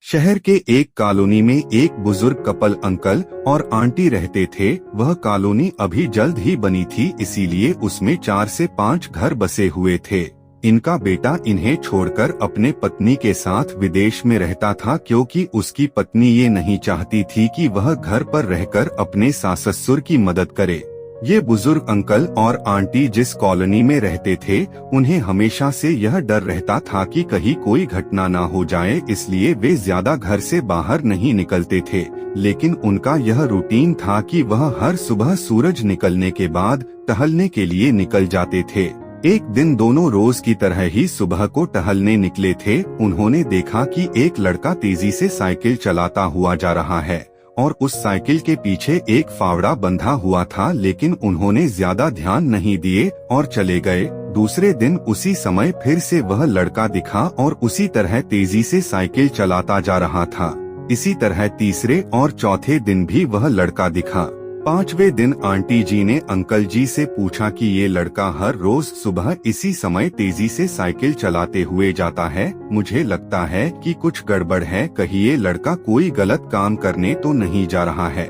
शहर के एक कॉलोनी में एक बुजुर्ग कपल अंकल और आंटी रहते थे। वह कॉलोनी अभी जल्द ही बनी थी, इसीलिए उसमें 4 से 5 घर बसे हुए थे। इनका बेटा इन्हें छोड़कर अपने पत्नी के साथ विदेश में रहता था, क्योंकि उसकी पत्नी ये नहीं चाहती थी कि वह घर पर रहकर अपने सास ससुर की मदद करे। ये बुजुर्ग अंकल और आंटी जिस कॉलोनी में रहते थे, उन्हें हमेशा से यह डर रहता था कि कहीं कोई घटना ना हो जाए, इसलिए वे ज्यादा घर से बाहर नहीं निकलते थे। लेकिन उनका यह रूटीन था कि वह हर सुबह सूरज निकलने के बाद टहलने के लिए निकल जाते थे। एक दिन दोनों रोज की तरह ही सुबह को टहलने निकले थे। उन्होंने देखा कि एक लड़का तेजी से साइकिल चलाता हुआ जा रहा है और उस साइकिल के पीछे एक फावड़ा बंधा हुआ था, लेकिन उन्होंने ज्यादा ध्यान नहीं दिए और चले गए। दूसरे दिन उसी समय फिर से वह लड़का दिखा और उसी तरह तेजी से साइकिल चलाता जा रहा था। इसी तरह तीसरे और चौथे दिन भी वह लड़का दिखा। 5वें दिन आंटी जी ने अंकल जी से पूछा कि ये लड़का हर रोज सुबह इसी समय तेजी से साइकिल चलाते हुए जाता है। मुझे लगता है कि कुछ गड़बड़ है, कहीं ये लड़का कोई गलत काम करने तो नहीं जा रहा है।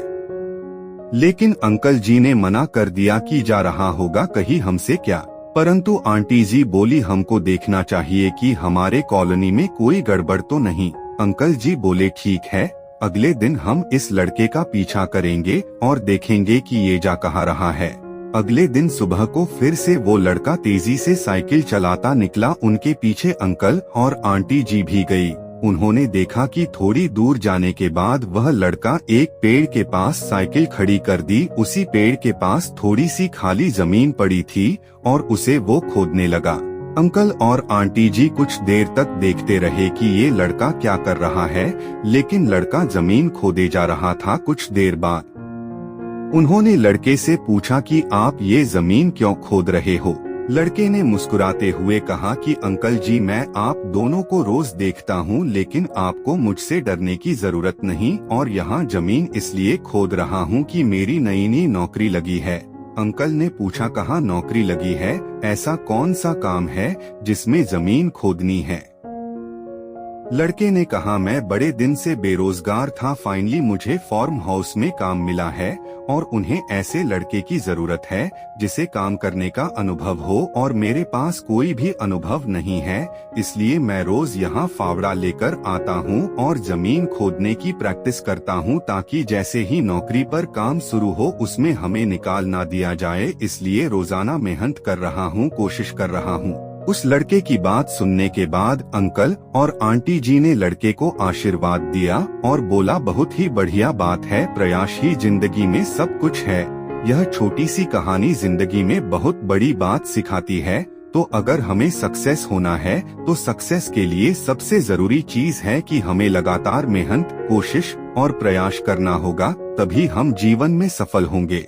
लेकिन अंकल जी ने मना कर दिया कि जा रहा होगा, कहीं हमसे क्या। परंतु आंटी जी बोली, हमको देखना चाहिए कि हमारे कॉलोनी में कोई गड़बड़ तो नहीं। अंकल जी बोले, ठीक है, अगले दिन हम इस लड़के का पीछा करेंगे और देखेंगे कि ये जा कहाँ रहा है। अगले दिन सुबह को फिर से वो लड़का तेजी से साइकिल चलाता निकला। उनके पीछे अंकल और आंटी जी भी गई। उन्होंने देखा कि थोड़ी दूर जाने के बाद वह लड़का एक पेड़ के पास साइकिल खड़ी कर दी। उसी पेड़ के पास थोड़ी सी खाली जमीन पड़ी थी और उसे वो खोदने लगा। अंकल और आंटी जी कुछ देर तक देखते रहे कि ये लड़का क्या कर रहा है, लेकिन लड़का जमीन खोदे जा रहा था। कुछ देर बाद उन्होंने लड़के से पूछा कि आप ये जमीन क्यों खोद रहे हो। लड़के ने मुस्कुराते हुए कहा कि अंकल जी, मैं आप दोनों को रोज देखता हूँ, लेकिन आपको मुझसे डरने की जरूरत नहीं, और यहाँ जमीन इसलिए खोद रहा हूँ कि मेरी नई नौकरी लगी है। अंकल ने पूछा, कहाँ नौकरी लगी है, ऐसा कौन सा काम है जिसमें जमीन खोदनी है। लड़के ने कहा, मैं बड़े दिन से बेरोजगार था, फाइनली मुझे फार्म हाउस में काम मिला है और उन्हें ऐसे लड़के की जरूरत है जिसे काम करने का अनुभव हो, और मेरे पास कोई भी अनुभव नहीं है, इसलिए मैं रोज यहाँ फावड़ा लेकर आता हूँ और जमीन खोदने की प्रैक्टिस करता हूँ, ताकि जैसे ही नौकरी पर काम शुरू हो उसमें हमें निकाल ना दिया जाए। इसलिए रोजाना मेहनत कर रहा हूँ, कोशिश कर रहा हूँ। उस लड़के की बात सुनने के बाद अंकल और आंटी जी ने लड़के को आशीर्वाद दिया और बोला, बहुत ही बढ़िया बात है, प्रयास ही जिंदगी में सब कुछ है। यह छोटी सी कहानी जिंदगी में बहुत बड़ी बात सिखाती है। तो अगर हमें सक्सेस होना है तो सक्सेस के लिए सबसे जरूरी चीज है कि हमें लगातार मेहनत, कोशिश और प्रयास करना होगा, तभी हम जीवन में सफल होंगे।